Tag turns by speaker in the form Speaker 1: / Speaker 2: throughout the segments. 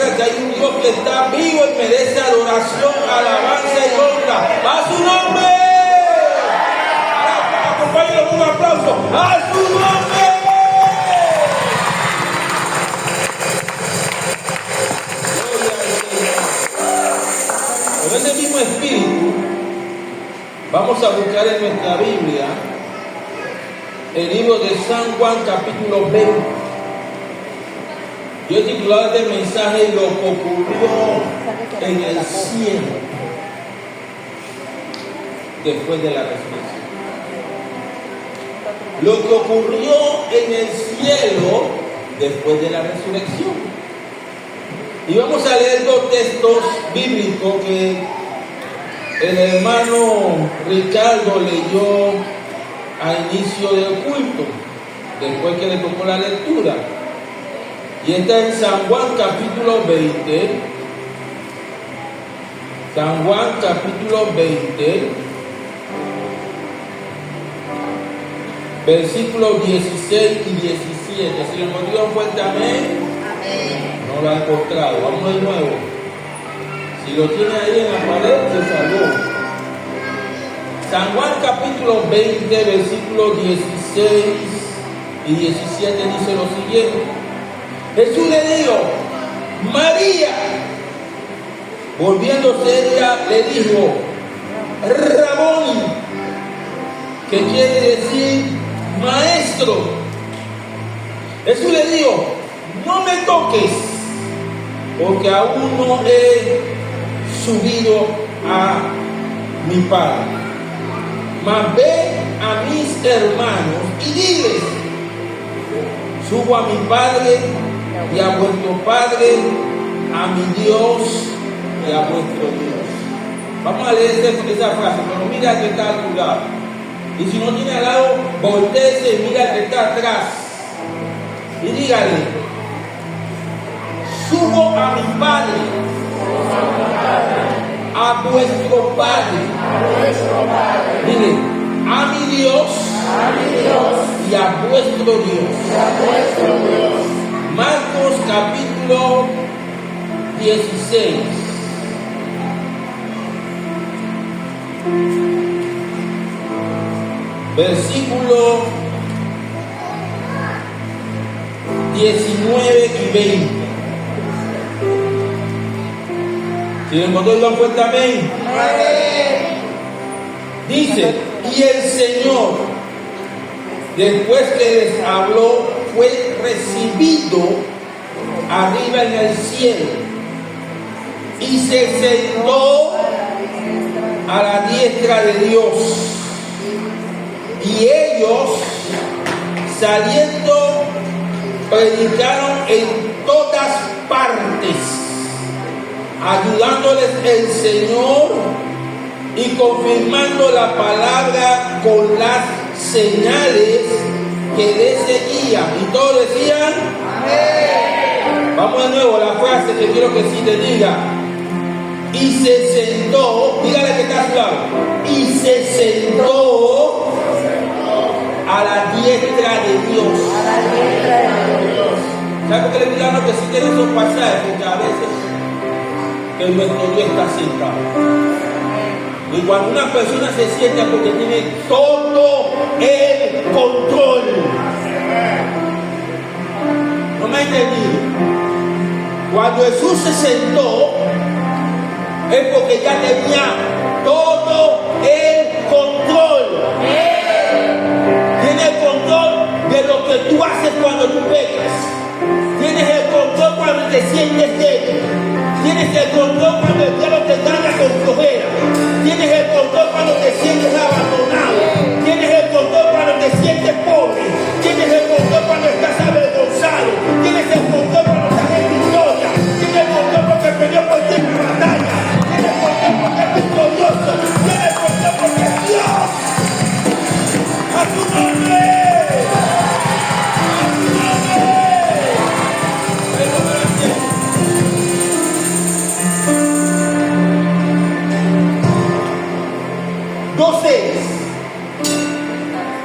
Speaker 1: declara que hay un Dios que está vivo y merece adoración, alabanza y honra. ¡A su nombre! Acompáñenlo con un aplauso. ¡A su nombre! Con ese mismo espíritu, vamos a buscar en nuestra Biblia el libro de San Juan, capítulo 20. Yo he titulado este mensaje Lo que ocurrió en el cielo después de la resurrección. Lo que ocurrió en el cielo después de la resurrección. Y vamos a leer dos textos bíblicos que el hermano Ricardo leyó a inicio del culto, después que le tocó la lectura. Y está en San Juan capítulo 20. San Juan capítulo 20, versículos 16 y 17. Si lo encontró fuerte, amén. No lo ha encontrado. Vamos de nuevo. Si lo tiene ahí en la pared, se salvó. San Juan capítulo 20, versículos 16 y 17 dice lo siguiente. Jesús le dijo, María. Volviéndose ella, le dijo, Raboni, que quiere decir maestro. Jesús le dijo, no me toques, porque aún no he subido a mi Padre. Mas ve a mis hermanos y diles, subo a mi Padre y a vuestro Padre, a mi Dios y a vuestro Dios. Vamos a leer esa frase, pero mira al que está a tu lado. Y si no tiene al lado, voltéese y mira al que está atrás. Y dígale, subo a mi Padre, a vuestro Padre. Dile, a mi Dios y a vuestro Dios. Marcos capítulo 16. Versículo 19 y 20. Si lo encontró, lo fuerte, amén. Dice, y el Señor, después que les habló, fue recibido arriba en el cielo y se sentó a la diestra de Dios. Y ellos, saliendo, predicaron en todas partes, ayudándoles el Señor y confirmando la palabra con las señales que le seguían. Y todos decían, amén. Vamos de nuevo a la frase que quiero que sí te diga. Y se sentó, dígale que está a su lado, y se sentó a la diestra de Dios. ¿Sabe por qué le digo que sí tiene esos pasajes? Porque a veces que nuestro Dios está sentado. Y cuando una persona se sienta porque tiene todo el control. ¿No me ha entendido? Cuando Jesús se sentó, es porque ya tenía todo el control. Tiene el control de lo que tú haces cuando tú pecas. Tienes el control cuando te sientes débil. Tienes el control cuando el diablo te gana con flojera. Tienes el control cuando te sientes abandonado. Tienes el control cuando te sientes pobre. Tienes el control cuando estás avergonzado. Tienes el control cuando estás en victoria. Tienes el control porque peleó por ti en la batalla. Tienes el control porque es victorioso. Tienes el control porque es Dios. ¡A tu nombre! Dos seres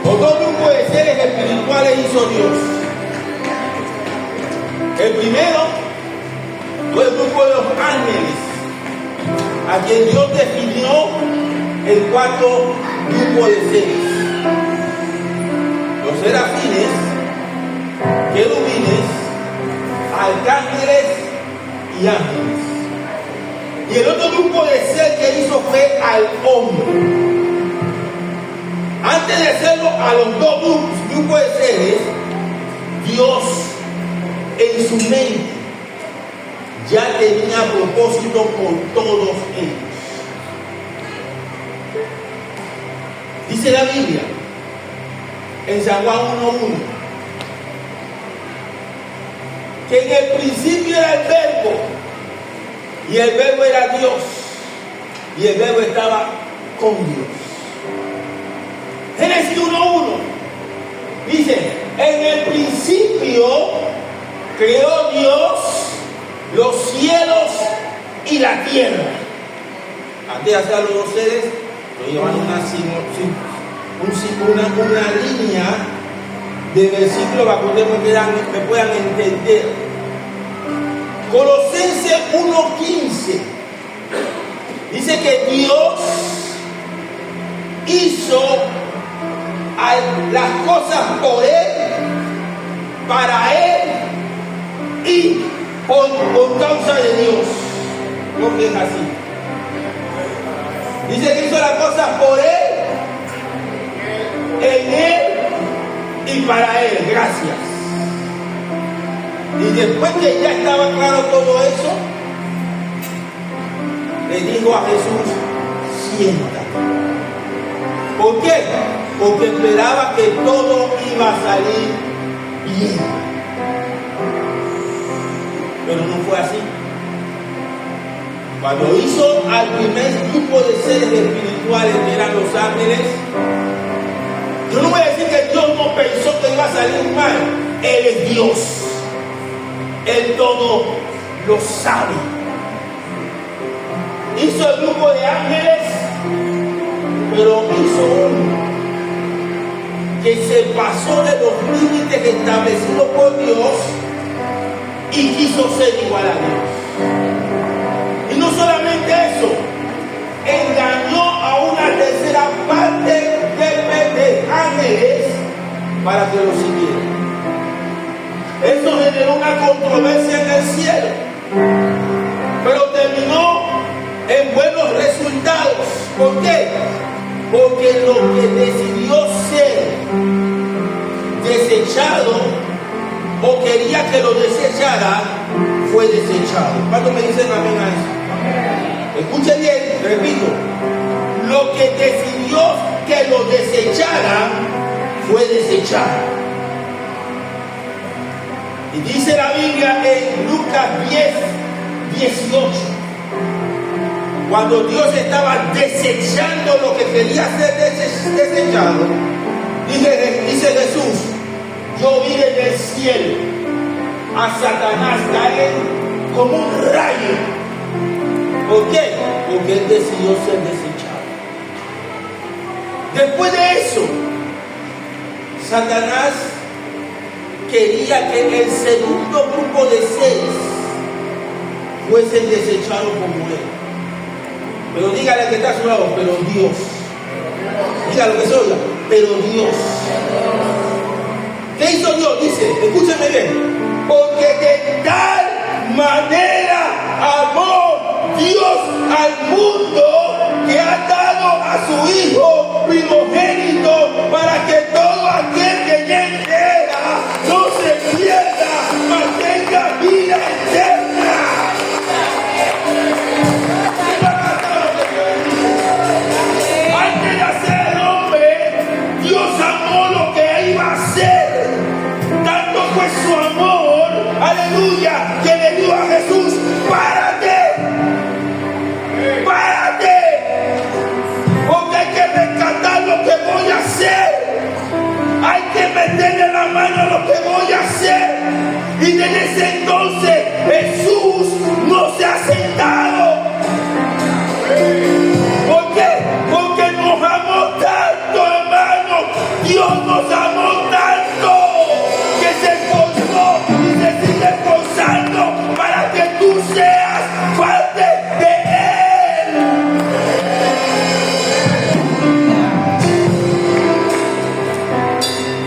Speaker 1: o dos grupos de seres espirituales hizo Dios. El primero Todo el grupo de los ángeles, a quien Dios definió el cuarto grupo de seres. Los serafines, querubines, arcángeles y ángeles. Y el otro grupo de seres que hizo fue al hombre. Antes de hacerlo a los dos grupos de seres, Dios en su mente ya tenía propósito con todos ellos. Dice la Biblia en San Juan 1:1 que en el principio era el verbo y el verbo era Dios y el verbo estaba con Dios. Génesis 1:1 dice: en el principio creó Dios los cielos y la tierra. Antes de hacer los dos seres, lo llevan una línea de versículos para que ustedes me puedan entender. Colosenses 1:15 dice que Dios hizo las cosas por Él, para Él y por causa de Dios. No que es así. Dice que hizo las cosas por Él, en Él y para Él. Gracias. Y después que ya estaba claro todo eso, le dijo a Jesús: siéntate. ¿Por qué? Porque esperaba que todo iba a salir bien. Pero no fue así. Cuando hizo al primer grupo de seres espirituales, que eran los ángeles, yo no voy a decir que Dios no pensó que iba a salir mal. Él es Dios. Él todo lo sabe. Hizo el grupo de ángeles, pero hizo uno que se pasó de los límites establecidos por Dios y quiso ser igual a Dios. Y no solamente eso, engañó a una tercera parte de ángeles para que lo siguieran. Eso generó una controversia en el cielo, pero terminó en buenos resultados. ¿Por qué? Porque lo que decidió ser desechado o quería que lo desechara fue desechado. ¿Cuántos me dicen amén a eso? Escuchen bien, repito. Lo que decidió que lo desechara fue desechado. Y dice la Biblia en Lucas 10:18, cuando Dios estaba desechando lo que quería ser desechado, dice Jesús: yo vi en el cielo a Satanás caer como un rayo. ¿Por qué? Porque él decidió ser desechado. Después de eso, Satanás quería que el segundo grupo de seres fuesen desechados como él. Pero dígale que está a su lado: pero Dios. Dígalo que se oiga: pero Dios. ¿Qué hizo Dios? Dice, escúchenme bien: porque de tal manera amó Dios al mundo que ha dado a su Hijo primogénito, para que todo aquel que en él crea no se pierda, mas tenga vida eterna. Antes de hacer el hombre, Dios amó lo que iba a hacer. Tanto fue su amor, aleluya, que le dio a Jesús: párate, párate, porque hay que rescatar lo que voy a hacer. Hay que meterle la mano a lo que voy a hacer. Y desde ese entonces Jesús no se ha sentado. ¿Por qué? Porque nos amó tanto, hermano. Dios nos amó tanto que se esforzó y se sigue esforzando para que tú tú seas parte de Él.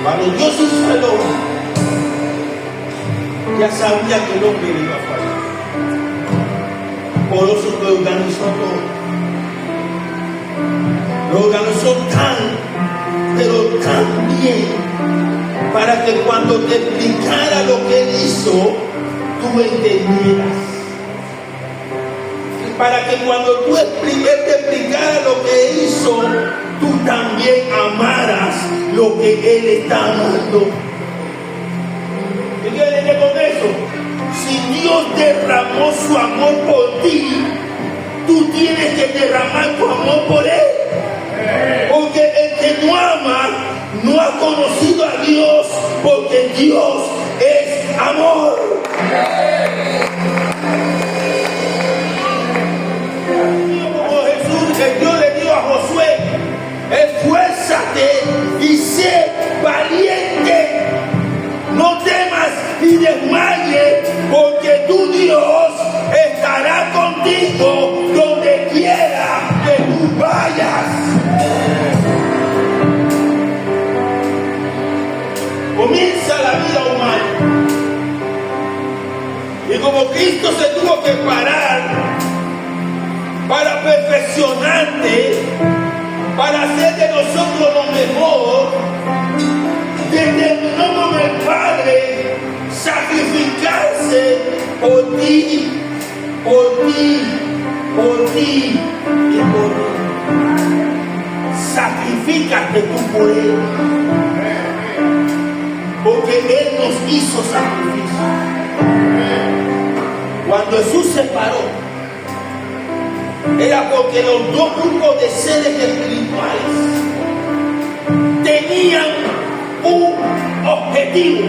Speaker 1: Cuando Dios hizo al hombre, ya sabía que el hombre le iba a fallar. Por eso lo organizó todo. Lo organizó pero tan bien, para que cuando te explicara lo que Él hizo, tú entendieras. Para que cuando Él te explicara lo que hizo, tú también amaras lo que Él está amando. ¿Qué quiere decir con eso? Si Dios derramó su amor por ti, tú tienes que derramar tu amor por Él. Porque el que no ama no ha conocido a Dios, porque Dios es amor. Como Jesús, Dios le dijo a Josué: esfuérzate y sé valiente, no temas ni desmayes, porque tu Dios estará contigo donde quiera que tú vayas. Comienza la vida humana, y como Cristo se tuvo que parar para perfeccionarte, para hacer de nosotros lo mejor, determinó con el Padre sacrificarse por ti, por ti, por ti y por mí. Sacrifícate tú por Él, porque Él nos hizo sacrificio. Cuando Jesús se paró, era porque los dos grupos de seres espirituales tenían un objetivo.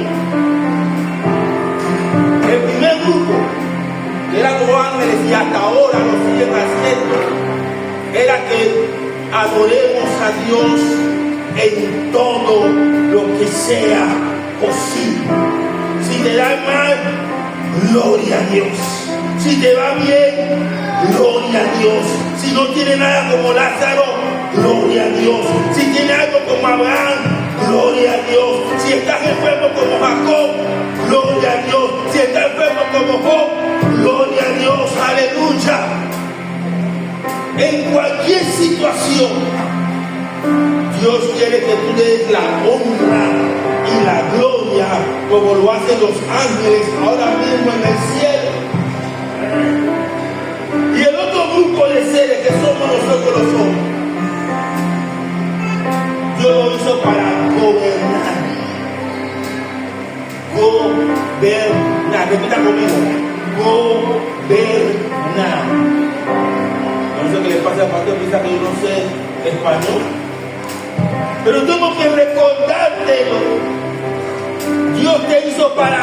Speaker 1: El primer grupo, que eran los ángeles y hasta ahora lo siguen haciendo, era que adoremos a Dios en todo lo que sea posible. Si te da mal, gloria a Dios. Si te va bien, gloria a Dios. Si no tiene nada como Lázaro, gloria a Dios. Si tiene algo como Abraham, gloria a Dios. Si estás enfermo como Jacob, gloria a Dios. Si estás enfermo como Job, gloria a Dios. Aleluya. En cualquier situación, Dios quiere que tú le des la honra y la gloria, como lo hacen los ángeles ahora mismo en el cielo. Y el otro grupo de seres que somos nosotros los hombres, Dios lo hizo para gobernar. Gobernar. Repita conmigo. Gobernar. No sé qué le pasa al pastor, piensa que yo no sé español. Pero tengo que recordártelo. Dios te hizo para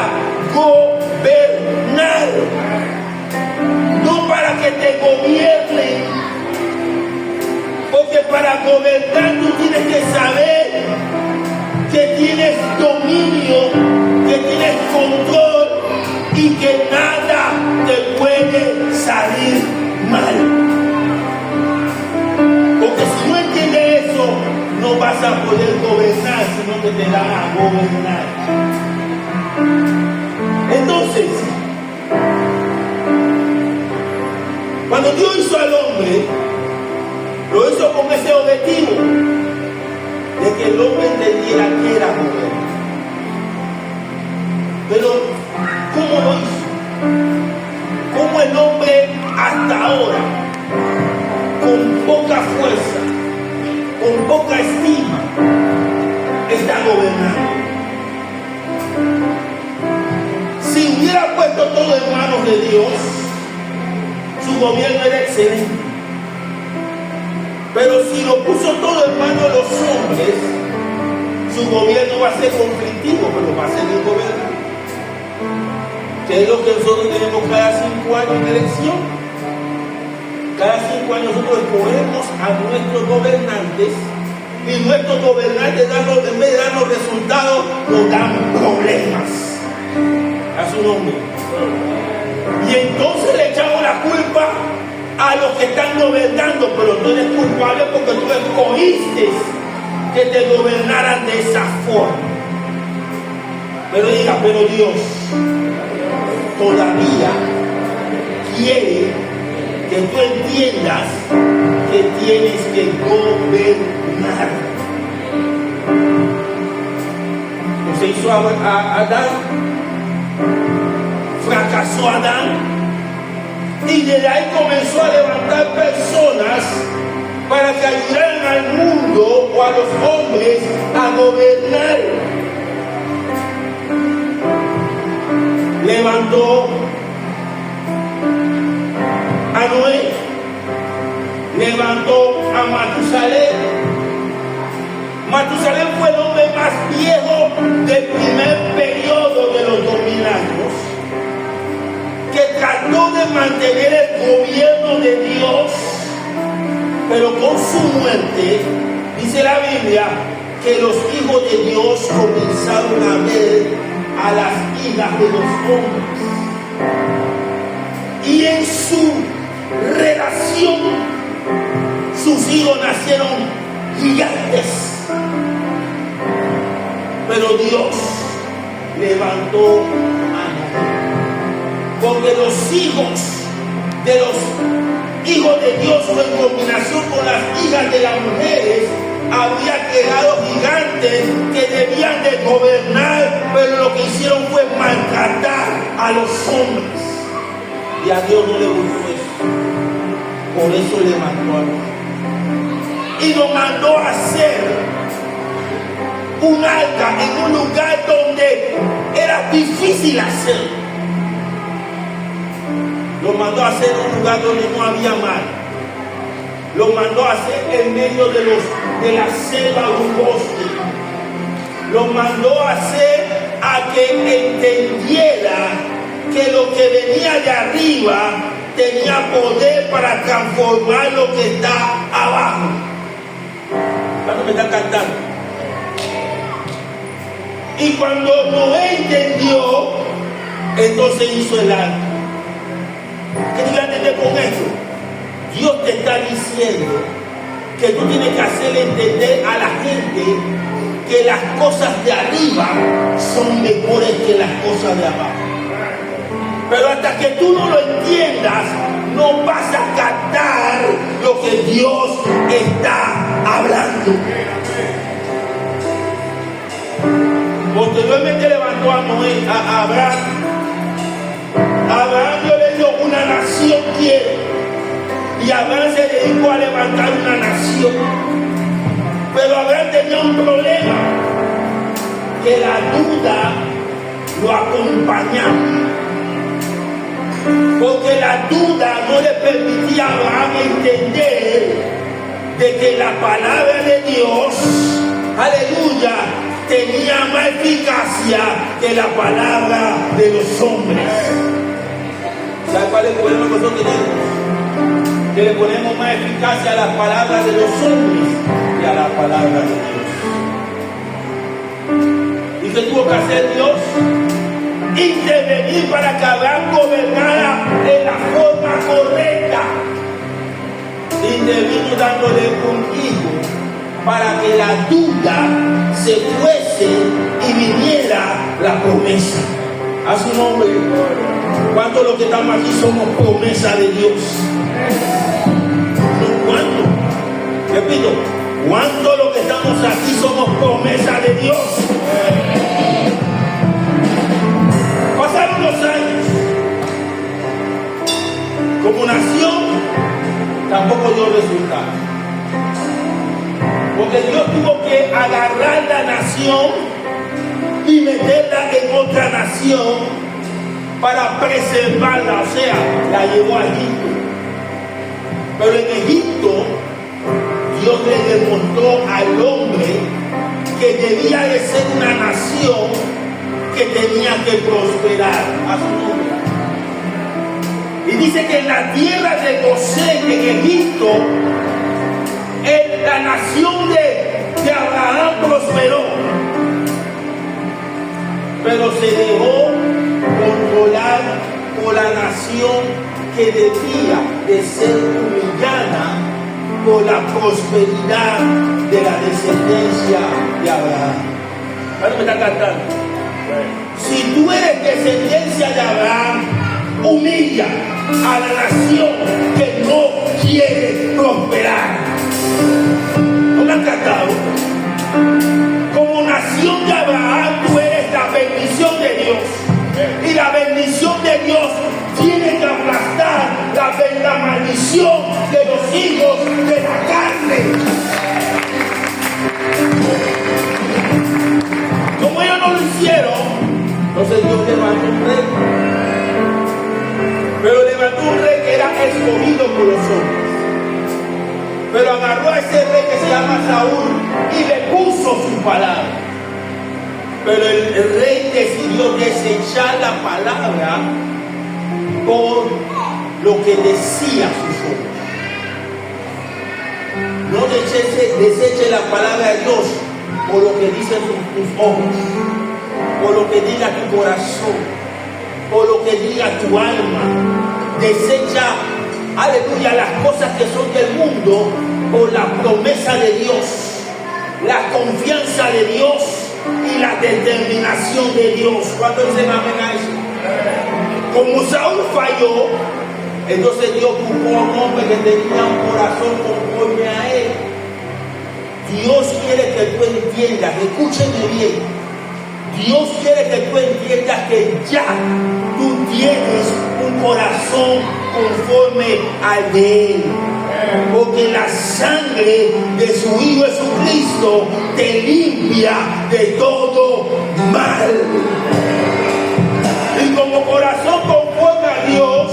Speaker 1: gobernar, no para que te gobiernen. Porque para gobernar tú tienes que saber que tienes dominio, que tienes control y que nada te puede salir mal. Porque si no entiendes eso, no vas a poder gobernar, sino que te dan a gobernar. Entonces, cuando Dios hizo al hombre, lo hizo con ese objetivo de que el hombre entendiera que era mujer. Pero, ¿cómo lo hizo? ¿Cómo el hombre hasta ahora, con poca fuerza, con poca estima, está gobernando? Si hubiera puesto todo en manos de Dios, su gobierno era excelente. Pero si lo puso todo en manos de los hombres, su gobierno va a ser conflictivo, pero va a seguir gobernando. ¿Qué es lo que nosotros tenemos cada 5 años en elección? Cada 5 años nosotros escogemos a nuestros gobernantes, y nuestros gobernantes, en vez de darnos resultados, nos dan problemas. A su nombre. Y entonces que están gobernando, pero tú eres culpable porque tú escogiste que te gobernaran de esa forma. Pero diga, pero Dios todavía quiere que tú entiendas que tienes que gobernar. No se hizo a Adán, fracasó Adán, y desde ahí comenzó a levantar personas para que ayudaran al mundo o a los hombres a gobernar. Levantó a Noé, levantó a Matusalén. Matusalén fue el hombre más viejo del primer periodo de los 2000 años, que trató de mantener el gobierno de Dios, pero con su muerte, dice la Biblia, que los hijos de Dios comenzaron a ver a las hijas de los hombres. Y en su relación, sus hijos nacieron gigantes. Pero Dios levantó a Noé, porque los hijos de Dios en combinación con las hijas de las mujeres había creado gigantes que debían de gobernar, pero lo que hicieron fue maltratar a los hombres. Y a Dios no le gustó eso. Por eso le mandó a Noé. Y lo mandó a hacer un arca en un lugar donde era difícil hacerlo. Lo mandó a hacer en un lugar donde no había mar. Lo mandó a hacer en medio de la selva de un bosque. Lo mandó a hacer a que entendiera que lo que venía de arriba tenía poder para transformar lo que está abajo. ¿Cuánto me están cantando? Y cuando Noé entendió, entonces hizo el arca. ¿Qué te voy a entender con eso? Dios te está diciendo que tú tienes que hacerle entender a la gente que las cosas de arriba son mejores que las cosas de abajo. Pero hasta que tú no lo entiendas, no vas a captar lo que Dios está hablando. Posteriormente levantó a Noé, a Abraham. Abraham Dios le dio una nación quiere. Y Abraham se dedicó a levantar una nación. Pero Abraham tenía un problema, que la duda lo acompañaba. Porque la duda no le permitía a Abraham entender de que la palabra de Dios, aleluya, tenía más eficacia que la palabra de los hombres. ¿Sabe cuál es el problema que nosotros tenemos? Que le ponemos más eficacia a las palabras de los hombres que a la palabra de Dios. ¿Y qué tuvo que hacer Dios? Intervenir para que Abraham gobernara de la forma correcta. Intervino dándole un hijo para que la duda se fuese y viniera la promesa. A su nombre. ¿Cuántos de los que estamos aquí somos promesa de Dios? ¿Cuántos? Repito, ¿cuántos de los que estamos aquí somos promesa de Dios? Pasaron los años. Como nación, tampoco dio resultado. Porque Dios tuvo que agarrar la nación y meterla en otra nación para preservarla, o sea, la llevó a Egipto. Pero en Egipto, Dios le demostró al hombre que debía de ser una nación que tenía que prosperar a su nombre. Y dice que en la tierra de Gosén, en Egipto, la nación de Abraham prosperó, pero se dejó controlar por la nación que debía de ser humillada por la prosperidad de la descendencia de Abraham. ¿Cuándo me está cantando? Si tú eres descendencia de Abraham, humilla a la nación que no quiere prosperar. ¿No me han cantado? Como nación de Abraham, tú eres la bendición de Dios. Y la bendición de Dios tiene que aplastar la maldición de los hijos de la carne. Como ellos no lo hicieron, entonces Dios levantó un rey. Pero levantó un rey que era escogido por los hombres. Pero agarró a ese rey que se llama Saúl y le puso su palabra. Pero el rey decidió desechar la palabra por lo que decía sus ojos. No deseche la palabra de Dios por lo que dicen tus ojos, por lo que diga tu corazón, por lo que diga tu alma. Desecha, aleluya, las cosas que son del mundo por la promesa de Dios, la confianza de Dios y la determinación de Dios. ¿Cuántos dicen amén a eso? Como Saúl falló, entonces Dios buscó a un hombre que tenía un corazón conforme a él. Dios quiere que tú entiendas, escúcheme bien. Dios quiere que tú entiendas que ya tú tienes un corazón conforme al de Él. Porque la sangre de su Hijo Jesucristo te limpia de todo mal. Y como corazón conforme a Dios,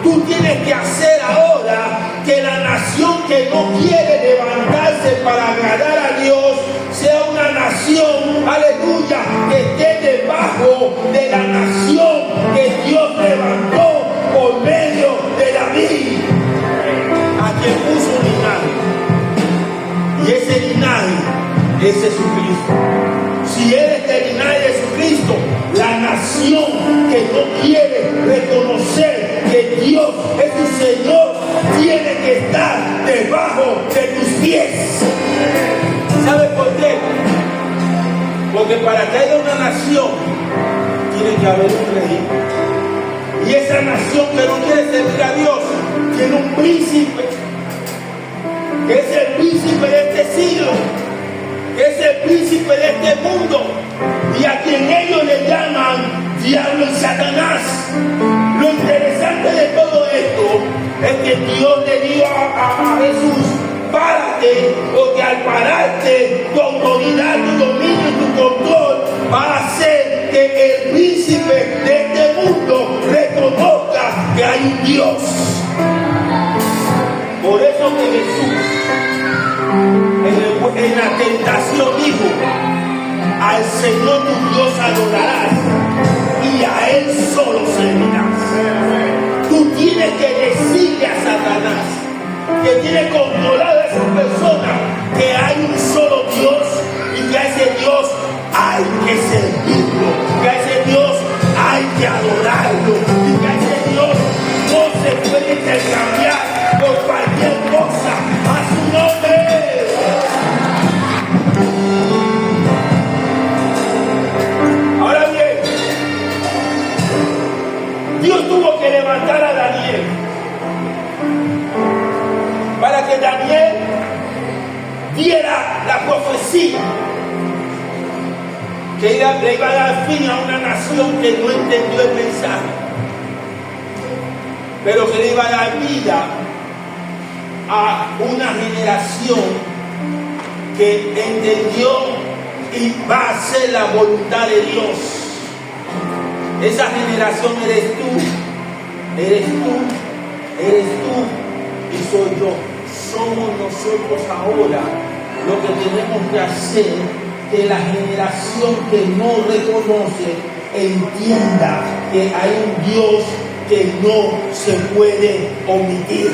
Speaker 1: tú tienes que hacer ahora que la nación que no quiere levantarse para agradar a Dios sea una nación, aleluya, que esté debajo de la nación que Dios levantó por medio de David, a quien puso un linaje. Y ese linaje es Jesucristo. Si eres del linaje de Jesucristo, la nación que no quiere reconocer que Dios es tu Señor tiene que estar debajo de tus pies. ¿Sabes por qué? Porque para que haya una nación tiene que haber un rey. Y esa nación que no quiere servir a Dios tiene un príncipe, que es el príncipe de este siglo, que es el príncipe de este mundo, y a quien ellos le llaman diablo y Satanás. Lo interesante de todo esto es que Dios le dijo a Jesús: párate, porque al pararte tu autoridad, tu dominio y tu control va a hacer que el príncipe de este mundo reconozca que hay un Dios. Por eso que Jesús en la tentación dijo: al Señor tu Dios adorarás y a Él solo servirás. Tú tienes que decirle a Satanás, que tiene controlada a esa persona, que hay un solo Dios y que a ese Dios hay que servirlo, que a ese Dios hay que adorarlo y que a ese Dios no se puede intercambiar por cualquier cosa. A su nombre. Ahora bien, Dios tuvo que levantar a Daniel para que Daniel diera la profecía que le iba a dar fin a una nación que no entendió el mensaje, pero que le iba a dar vida a una generación que entendió y va a hacer la voluntad de Dios. Esa generación eres tú, eres tú, eres tú y soy yo. Somos nosotros ahora lo que tenemos que hacer, que la generación que no reconoce entienda que hay un Dios que no se puede omitir.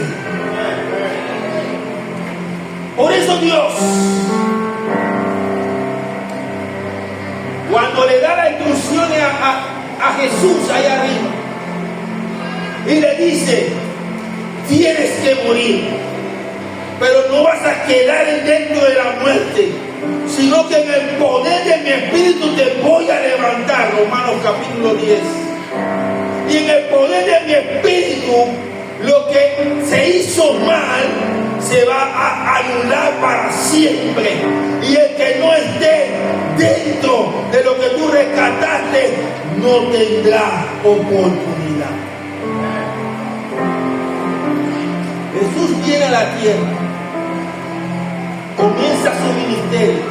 Speaker 1: Por eso Dios, cuando le da las instrucciones a Jesús allá arriba, y le dice: tienes que morir, pero no vas a quedar dentro de la muerte, sino que en el poder de mi espíritu te voy a levantar. Romanos capítulo 10. Y en el poder de mi espíritu, lo que se hizo mal se va a anular para siempre. Y el que no esté dentro de lo que tú rescataste no tendrá oportunidad. Jesús viene a la tierra, comienza su ministerio,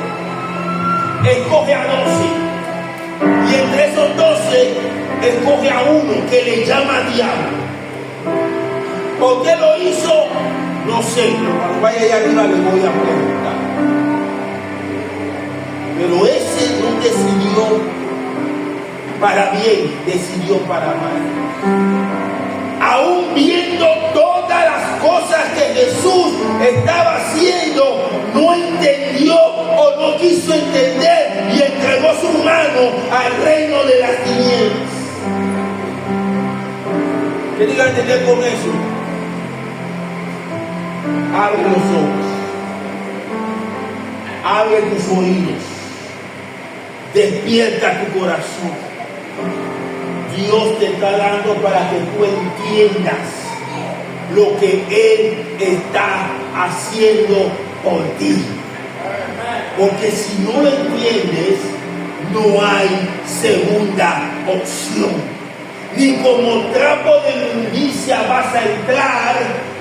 Speaker 1: escoge a 12, y entre esos 12 escoge a uno que le llama diablo. ¿Por qué lo hizo? No sé, pero cuando vaya allá arriba le voy a preguntar. Pero ese no decidió para bien, decidió para mal. Aún viendo todas las cosas que Jesús estaba haciendo, no entendió o no quiso entender y entregó su mano al reino de las tinieblas. ¿Qué diga entender con eso? Abre los ojos, abre tus oídos, despierta tu corazón. Dios te está dando para que tú entiendas lo que Él está haciendo por ti. Porque si no lo entiendes, no hay segunda opción. Ni como trapo de inmundicia vas a entrar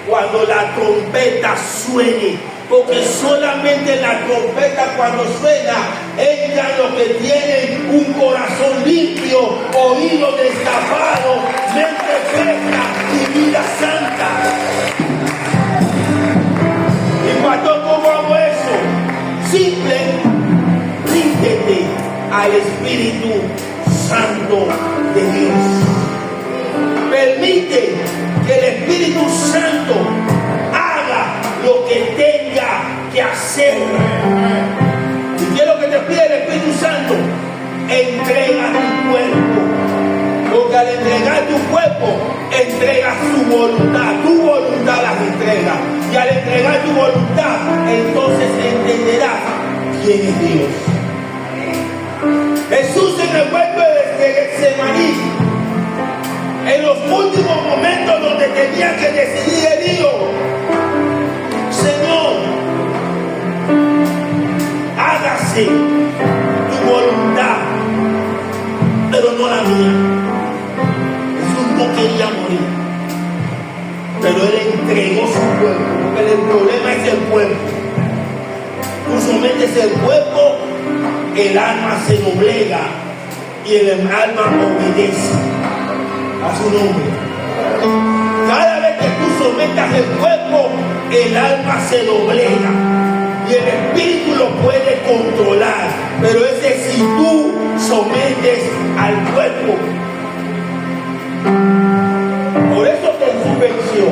Speaker 1: cuando la trompeta suene. Porque solamente la trompeta cuando suena entran los que tienen un corazón limpio, oído destapado, mente fresca y vida santa. Y pastor, ¿cómo hago eso? Simple, ríndete al Espíritu Santo de Dios. Permite que el Espíritu Santo haga lo que tenga que hacer. ¿Y qué es lo que te pide el Espíritu Santo? Entrega tu cuerpo. Porque al entregar tu cuerpo, entrega su voluntad. Tu voluntad las entrega. Y al entregar tu voluntad, entonces entenderás quién es Dios. Jesús en el huerto de Getsemaní, en los últimos momentos donde tenía que decidir, él dijo: Señor, hágase tu voluntad, pero no la mía. Jesús no quería morir, pero él entregó su cuerpo, porque el problema es el cuerpo. Tú sometes el cuerpo, el alma se doblega y el alma obedece a su nombre. Cada vez que tú sometas el cuerpo, el alma se doblega y el espíritu lo puede controlar, pero ese es si tú sometes al cuerpo. Por eso te subvenció.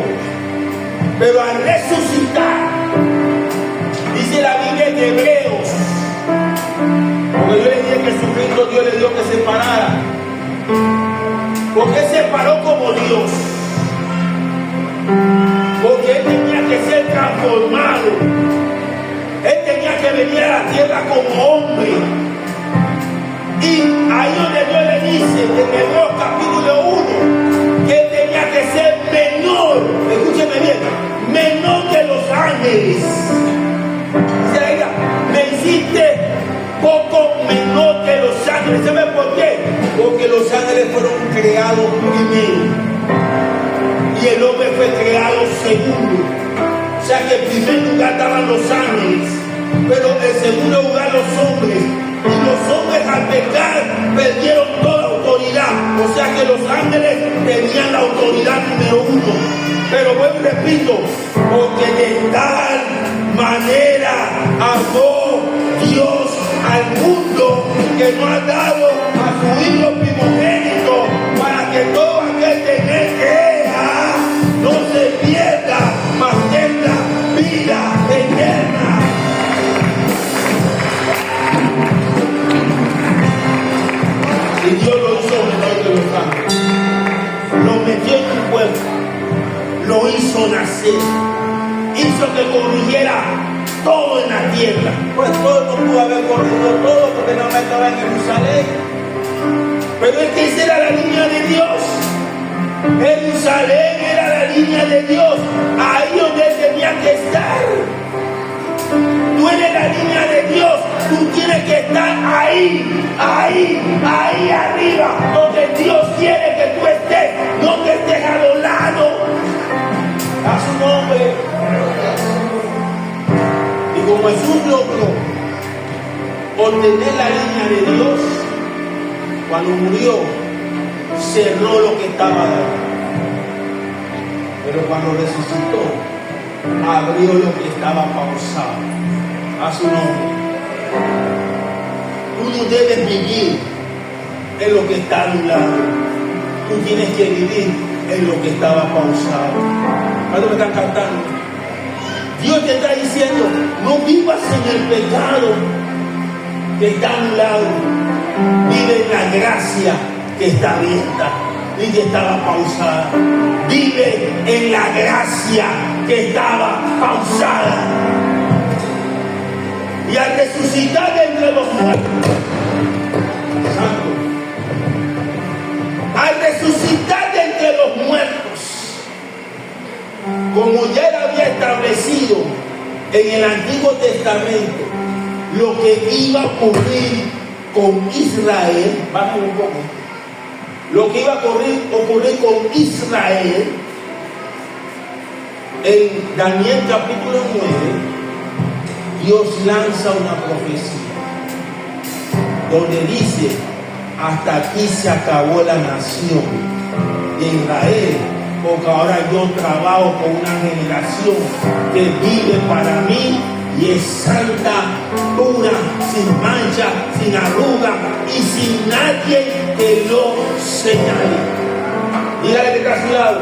Speaker 1: Pero al resucitar, dice la Biblia en Hebreos, porque yo le dije que Jesucristo Dios le dio que se parara, porque él se paró como Dios, porque él tenía que ser transformado, él tenía que venir a la tierra como hombre. Y ahí donde Dios le dice en Hebreos capítulo 1 que él tenía que ser menor, escúcheme bien, menor que los ángeles. Me hiciste poco menor que los ángeles. ¿Sabe por qué? Porque los ángeles fueron creados primero y el hombre fue creado segundo. O sea que en primer lugar estaban los ángeles, pero en segundo lugar los hombres. Y los hombres al pecar perdieron toda autoridad. O sea que los ángeles tenían la autoridad número uno. Pero vuelvo y repito, porque de tal manera amó Dios al mundo que no ha dado a su Hijo primogénito, para que todo aquel que en él crea no se pierda, mas tenga vida eterna. Y Dios lo hizo menor que los ángeles. Lo metió en tu cuerpo. nacer. Hizo que corrigiera todo en la tierra. Pues todo no pudo haber corregido todo porque no estaba en Jerusalén. Pero es que esa era la línea de Dios. Jerusalén era la línea de Dios. Ahí donde él tenía que estar. Tú eres la línea de Dios. Tú tienes que estar ahí arriba, donde Dios quiere que tú estés, no que estés a los lados. A su nombre. Y como Jesús logró obtener la línea de Dios, cuando murió, cerró lo que estaba dando. Pero cuando resucitó, abrió lo que estaba pausado. A su nombre. Tú no debes vivir en lo que está anulado. Tú tienes que vivir en lo que estaba pausado. ¿Cuántos me están cantando? Dios te está diciendo, no vivas en el pecado que está anulado. Vive en la gracia que está abierta y que estaba pausada. Vive en la gracia que estaba pausada. Y al resucitar de entre los muertos, Santo, al resucitar de entre los muertos, como ya él había establecido en el Antiguo Testamento lo que iba a ocurrir con Israel, bájame un poco, lo que iba a ocurrir con Israel, en Daniel capítulo 9, Dios lanza una profecía donde dice, hasta aquí se acabó la nación de Israel, porque ahora yo trabajo con una generación que vive para mí y es santa, pura, sin mancha, sin arruga y sin nadie que lo señale. Dígale que está a su lado,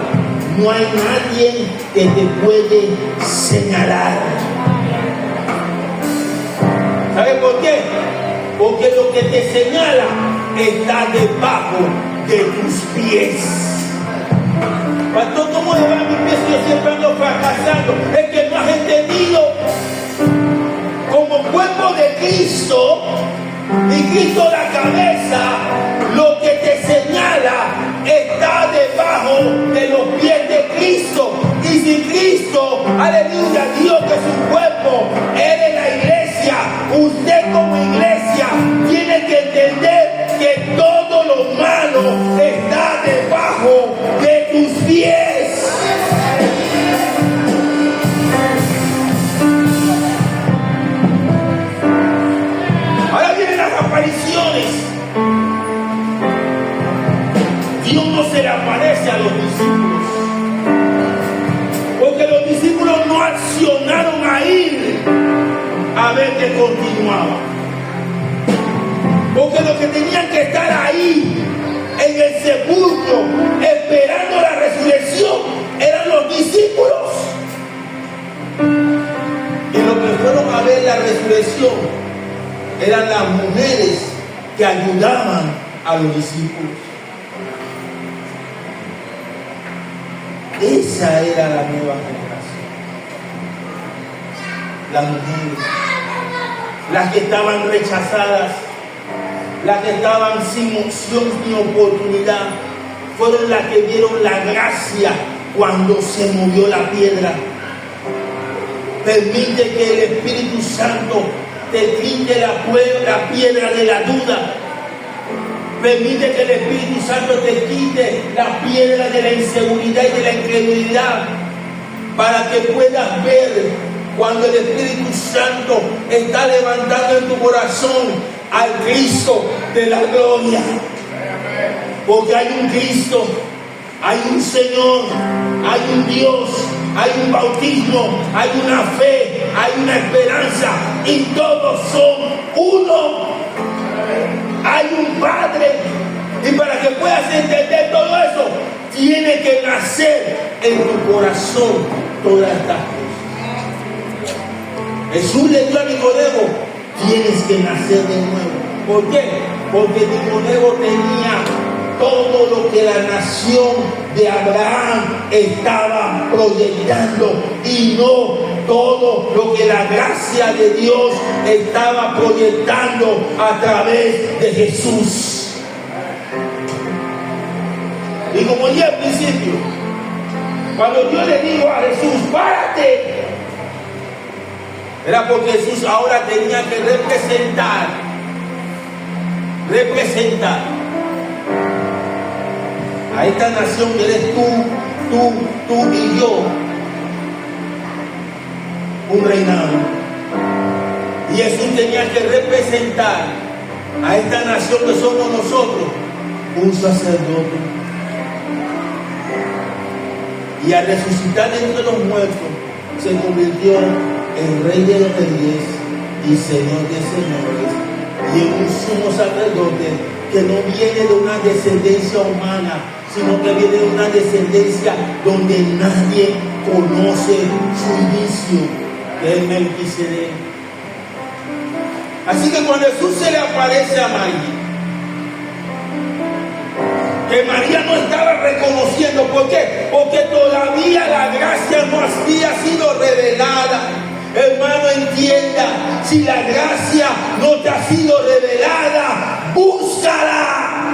Speaker 1: no hay nadie que te puede señalar. ¿Sabe por qué? Porque lo que te señala está debajo de tus pies. Pastor, ¿cómo le va a mis pies si yo siempre ando fracasando? Es que no has entendido. Como cuerpo de Cristo y Cristo la cabeza, lo que te señala está debajo de los pies de Cristo. Y si Cristo, aleluya, Dios que es su cuerpo, eres la iglesia, usted como iglesia tiene que entender que todo lo malo está debajo de tus pies. Ahora vienen las apariciones. Dios no se le aparece a los discípulos, porque los discípulos no accionaron a ir a ver que continuaba. Porque los que tenían que estar ahí en el sepulcro esperando la resurrección eran los discípulos. Y los que fueron a ver la resurrección eran las mujeres que ayudaban a los discípulos. Esa era la nueva generación. Las mujeres, las que estaban rechazadas, las que estaban sin opción ni oportunidad, fueron las que vieron la gracia cuando se movió la piedra. Permite que el Espíritu Santo te quite la piedra de la duda. Permite que el Espíritu Santo te quite la piedra de la inseguridad y de la incredulidad, para que puedas ver cuando el Espíritu Santo está levantando en tu corazón al Cristo de la gloria. Porque hay un Cristo, hay un Señor, hay un Dios, hay un bautismo, hay una fe, hay una esperanza, y todos son uno. Hay un Padre, y para que puedas entender todo eso, tiene que nacer en tu corazón todas estas cosas. Jesús le dio a Nicodemo, tienes que nacer de nuevo. ¿Por qué? Porque Nicodemo tenía todo lo que la nación de Abraham estaba proyectando y no todo lo que la gracia de Dios estaba proyectando a través de Jesús. Y como dije al principio, cuando yo le digo a Jesús, párate, era porque Jesús ahora tenía que representar a esta nación que eres tú y yo, un reinado. Y Jesús tenía que representar a esta nación que somos nosotros, un sacerdote. Y al resucitar de entre los muertos, se convirtió en Rey de los Reyes y Señor de Señores, y en un sumo sacerdote que no viene de una descendencia humana, sino que viene de una descendencia donde nadie conoce su inicio, que es Melquisedec. Así que cuando Jesús se le aparece a María, que María no estaba reconociendo, ¿por qué? Porque todavía la gracia no había sido revelada. Hermano, entienda, si la gracia no te ha sido revelada, búscala.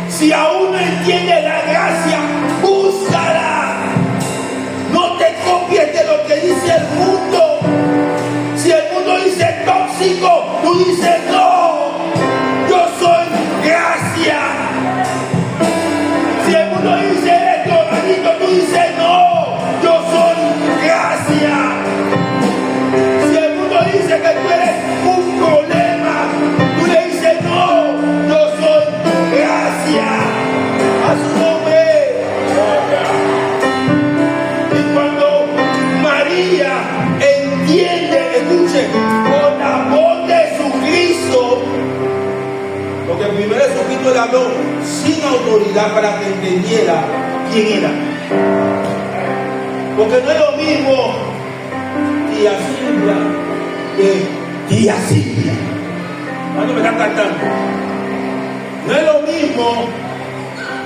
Speaker 1: Si aún no entiendes la gracia, búscala. No te copies de lo que dice el mundo. Si el mundo dice tóxico, tú dices no, yo soy gracia. Si el mundo dice esto, maldito, tú dices no, yo soy gracia. Si el mundo dice que tú eres un problema, tú le dices no, yo soy gracia. A su nombre. Y cuando María entiende, escuche, por la voz de Jesucristo, porque primero Jesucristo le habló sin autoridad para que entendiera quién era. Porque no es lo mismo tía Silvia que tía Silvia. ¿Cuándo me están cantando? No es lo mismo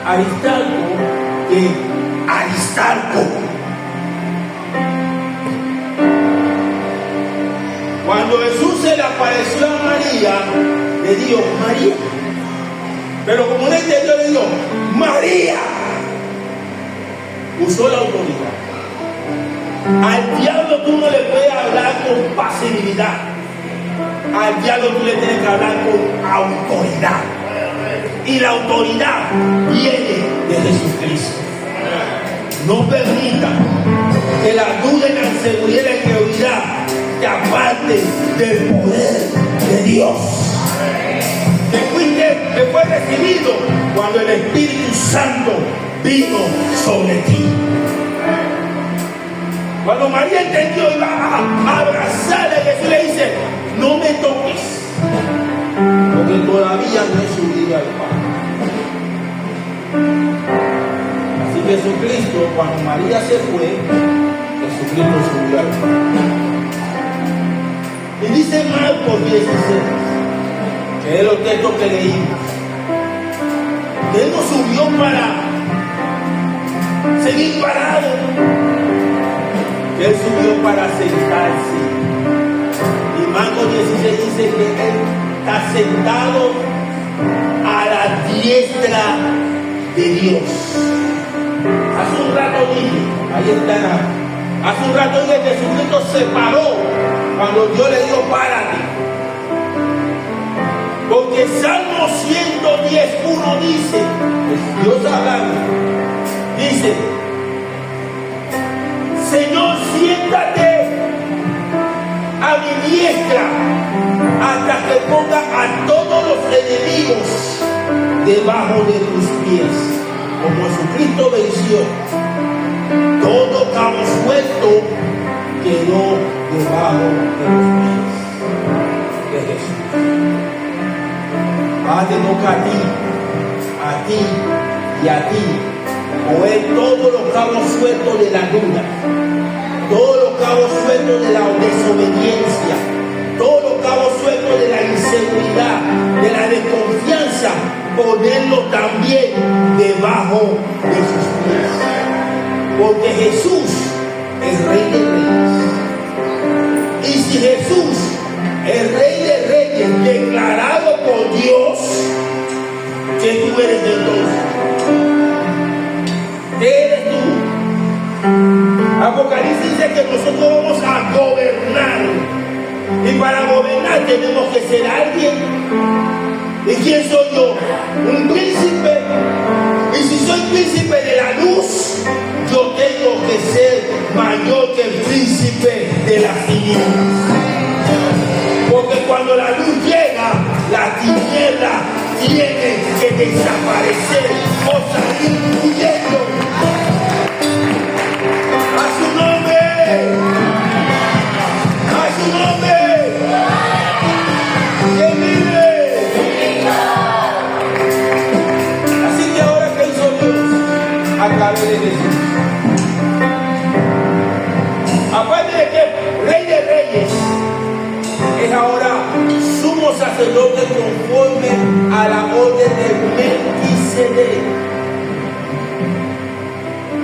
Speaker 1: Aristarco que Aristarco. Cuando Jesús se le apareció a María, le dijo María. Pero como no entendió, le dijo María. Usó la autoridad. Al diablo tú no le puedes hablar con pasividad. Al diablo tú le tienes que hablar con autoridad. Y la autoridad viene de Jesucristo. No permita que la duda y la inseguridad y la incredulidad te aparten del poder de Dios. Que fue recibido cuando el Espíritu Santo vino sobre ti. Cuando María entendió, iba a abrazarle, Jesús le dice, no me toques, porque todavía no he subido al Padre. Así que Jesucristo, cuando María se fue, Jesucristo subió al Padre. Y dice Marcos 16, que es los textos que leímos, que Él no subió para seguir parado, que Él subió para sentarse. Y Marcos 16 dice que Él está sentado a la diestra de Dios. Hace un rato dije, ahí está, hace un rato dije que Jesucristo se paró cuando Dios le dijo párate. Porque Salmo 110:1 dice, Dios hablando, dice, Señor, siéntate a mi diestra hasta que ponga a todos los enemigos debajo de tus pies. Como Jesucristo venció, todo cabo suelto quedó debajo de los pies de Jesús. Va te toca a ti y a ti, mover todos los cabos sueltos de la duda, todos los cabos sueltos de la desobediencia, todos los cabos sueltos de la inseguridad, de la desconfianza, debajo de sus pies. Porque Jesús es Rey de Reyes. Y si Jesús es Rey de Reyes declarado por Dios, ¿qué tú eres entonces? ¿Qué eres tú? Apocalipsis dice que nosotros vamos a gobernar. Y para gobernar tenemos que ser alguien. ¿Y quién soy yo? Un príncipe. Y si soy príncipe de la luz, yo tengo que ser mayor que el príncipe de las tinieblas. Porque cuando la luz llega, la tiniebla tiene que desaparecer o salir huyendo. A su nombre. A su nombre. Que vive. Así que ahora que hizo Dios a través de Jesús. Aparte de que Rey de Reyes es ahora sumo sacerdote conforme a la orden de Melquisedec.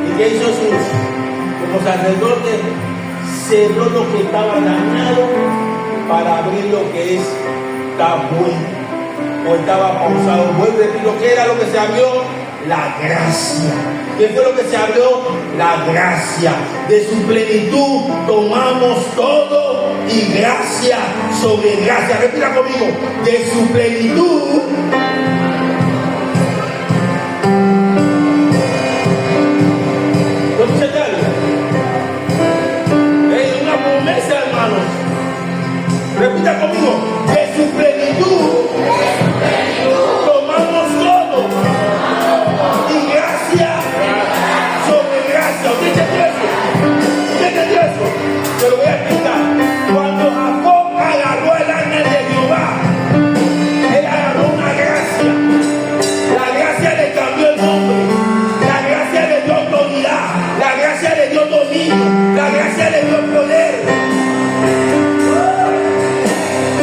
Speaker 1: ¿Y qué hizo Jesús? Como sacerdote cerró lo que estaba dañado para abrir lo que está bueno o estaba pausado. Vuelve a decir lo que era lo que se abrió, la gracia. ¿Qué fue lo que se abrió? La gracia. De su plenitud tomamos todo y gracia sobre gracia. Repita conmigo. De su plenitud es una promesa, hermanos. Repita conmigo. De su plenitud tomamos todo y gracia sobre gracia. ¿Usted entendió eso? ¿Usted entendió eso? Te lo voy a explicar. Cuando Jacob agarró el ángel de Jehová, él agarró una gracia. La gracia le cambió el nombre. La gracia le dio autoridad. La gracia le dio dominio. La gracia le dio poder.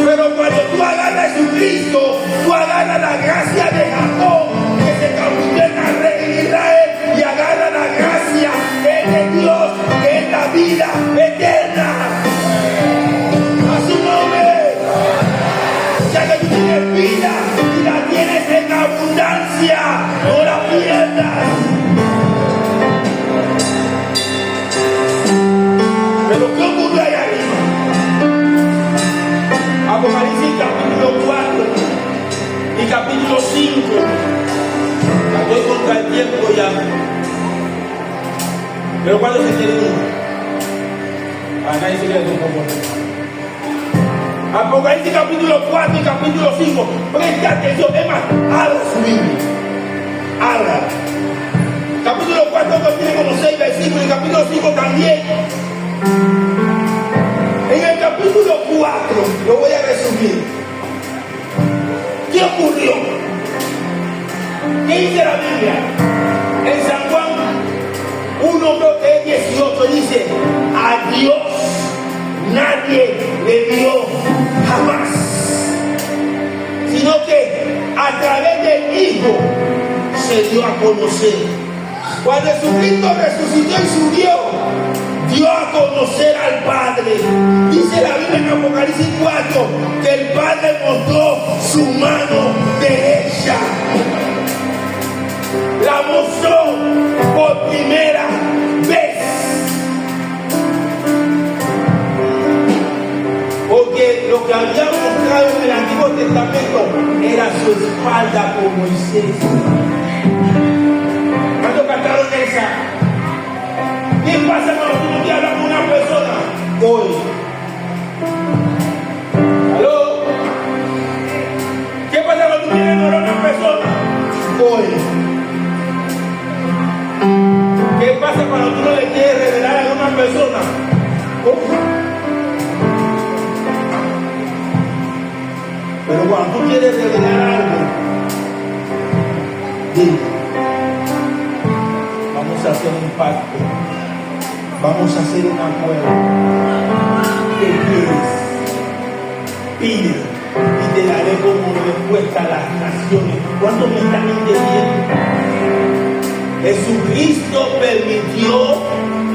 Speaker 1: Pero cuando tú agarras a Jesucristo, tú agarras la gracia de Jacob, que se convirtió en el rey de Israel, y agarras la gracia de Dios, que es la vida eterna. A su nombre. Ya que tú tienes vida y la tienes en abundancia, no la pierdas. Pero ¿qué ocurre ahí arriba? Apocalipsis capítulo 4 y capítulo 5. Estoy contra el tiempo ya. Pero ¿cuándo se quiere ir? A nadie se le da un poco. Apocalipsis capítulo 4 y capítulo 5. Presta atención. Es más, abra su Biblia. Abra. Capítulo 4 tiene como 6 versículos y capítulo 5 también. En el capítulo 4, lo voy a resumir. ¿Qué ocurrió? ¿Qué dice la Biblia? En San Juan 1, creo que es 18, dice: a Dios nadie le dio jamás, sino que a través del Hijo se dio a conocer. Cuando Jesucristo resucitó y subió, dio a conocer al Padre. Dice la Biblia en Apocalipsis 4 que el Padre mostró su mano derecha. La mostró por primera vez. Porque lo que había mostrado en el Antiguo Testamento era su espalda con Moisés. ¿Cuándo cantaron esa? ¿Qué pasa cuando tú no quieres hablar con una persona? Hoy. ¿Aló? ¿Qué pasa cuando tú quieres hablar con una persona? Hoy. ¿Qué pasa cuando tú no le quieres revelar a una persona? Hoy. Pero cuando tú quieres revelar algo, dile. Vamos a hacer un pacto. Vamos a hacer un acuerdo. ¿Qué quieres? Pide y te daré como respuesta a las naciones. ¿Cuántos me están entendiendo? Jesucristo permitió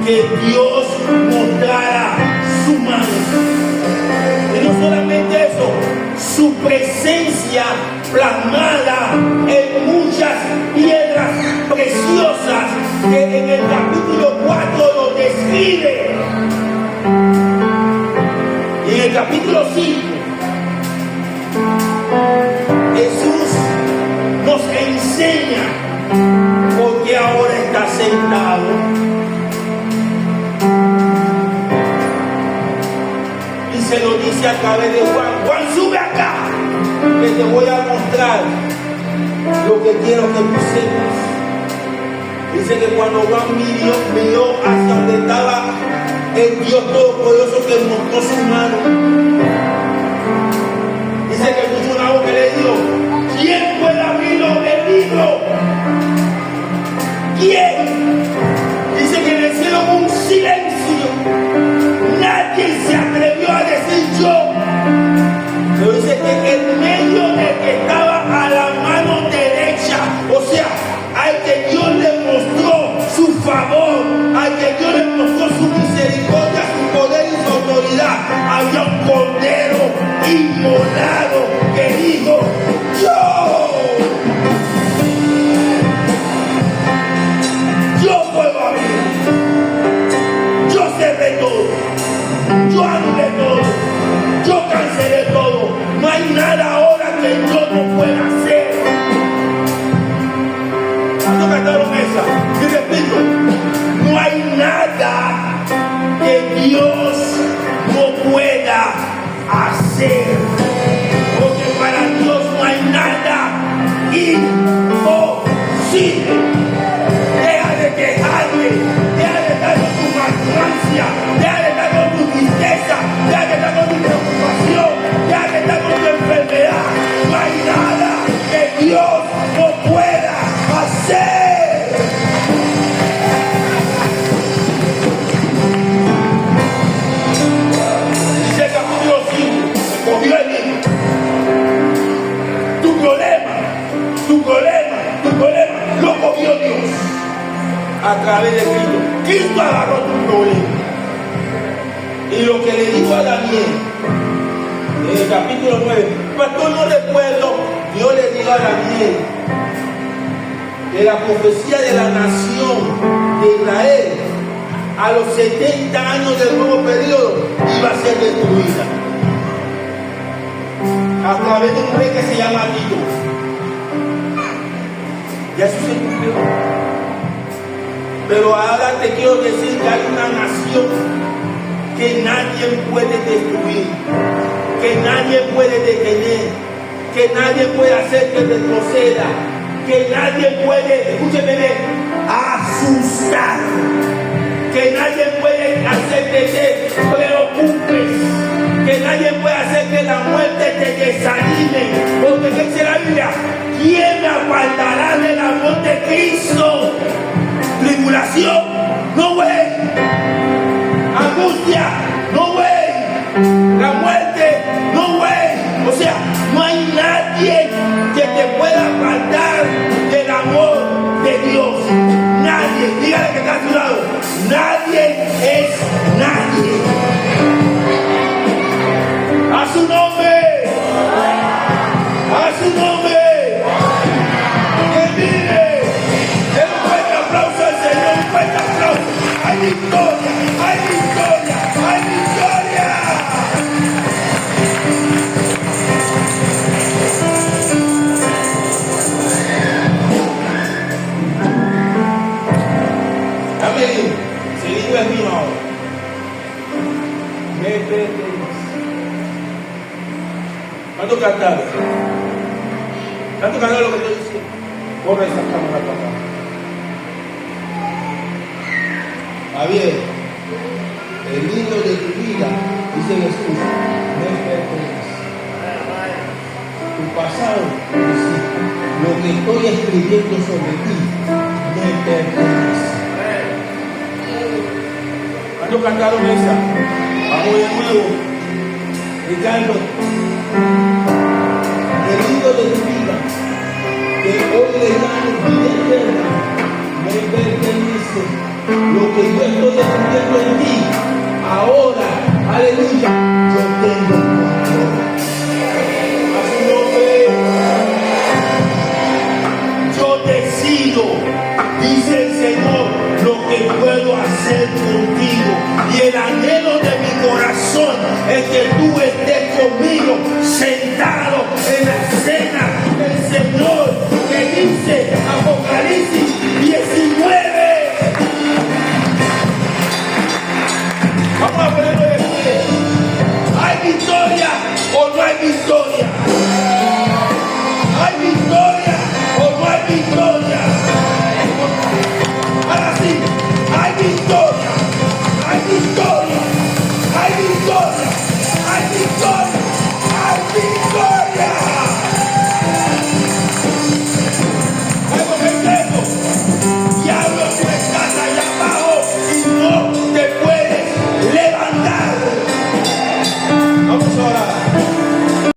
Speaker 1: que Dios mostrara su mano. Y no solamente eso, su presencia plasmada en muchas piedras preciosas que en el capítulo 4 lo describe. Y en el capítulo 5 Jesús nos enseña por qué ahora está sentado. Y se lo dice a través de Juan. Juan, sube acá, que te voy a mostrar lo que quiero que tú sepas. Dice que cuando Juan miró hacia donde estaba el Dios Todopoderoso que mostró su mano, dice que escuchó una voz que le dijo: ¿quién puede abrir el libro? ¿Quién? Dice que en el cielo hubo un silencio. Nadie se atrevió a decir yo. Pero dice que en medio de que estaba a la mano derecha, o sea, al que Dios le mostró su favor, al que Dios le mostró su misericordia, su poder y su autoridad, había un cordero inmolado que dijo: yo puedo abrir, yo cerré todo, yo anulé todo, yo cancelé todo, no hay nada ahora que yo no pueda hacer. ¿Cuánto cantaron esa? Y repito, no hay nada que Dios no pueda hacer, porque para Dios no hay nada imposible. Deja de quejarte, deja de estar con tu maltrancia, deja de estar con tu tristeza, deja de estar con tu preocupación, deja de estar con tu enfermedad. No hay nada que Dios no pueda hacer. Dice el capítulo 5, se cogió el libro. Tu problema, lo cogió Dios a través de Cristo. Cristo agarró tu problema. Y lo que le dijo a Daniel en el capítulo 9, pastor, no recuerdo, Dios le dijo a Daniel que la profecía de la nación de Israel a los 70 años del nuevo periodo iba a ser destruida a través de un rey que se llama Tito. Y eso se cumplió. Pero ahora te quiero decir que hay una nación que nadie puede destruir, que nadie puede detener, que nadie puede hacer que retroceda, que nadie puede, escúcheme bien, asustar, que nadie puede hacer que te preocupes, que nadie puede hacer que la muerte te desanime, porque ¿qué dice la Biblia? ¿Quién apartará del amor de Cristo? Tribulación, no güey. Angustia, no güey. La muerte, no güey. O sea, no hay nadie que te pueda apartar del amor de Dios. Nadie, dígale que está a tu lado. Nadie es nadie. A su nombre. A su nombre. Que vive. Den un fuerte aplauso al Señor, un fuerte aplauso. Hay victoria, hay victoria, hay victoria. Amén. Si el libro es mío ahora. Me pertenece. ¿Cuánto cantaron? ¿Cuánto cantaron lo que estoy diciendo? Corre esa cámara para acá. Javier, el libro de tu vida, dice Jesús, me pertenece. Tu pasado, dice, lo que estoy escribiendo sobre ti, me pertenece. ¿Cuánto cantaron esa? Vamos de nuevo. Ricardo, el libro de tu vida, que hoy le llamo vida eterna, pertenece. Lo que yo estoy descubriendo en ti, ahora, aleluya, yo tengo control. A su nombre. Yo decido, dice el Señor, lo que puedo hacer contigo. Y el anhelo de mi corazón es que tú estés conmigo, sentado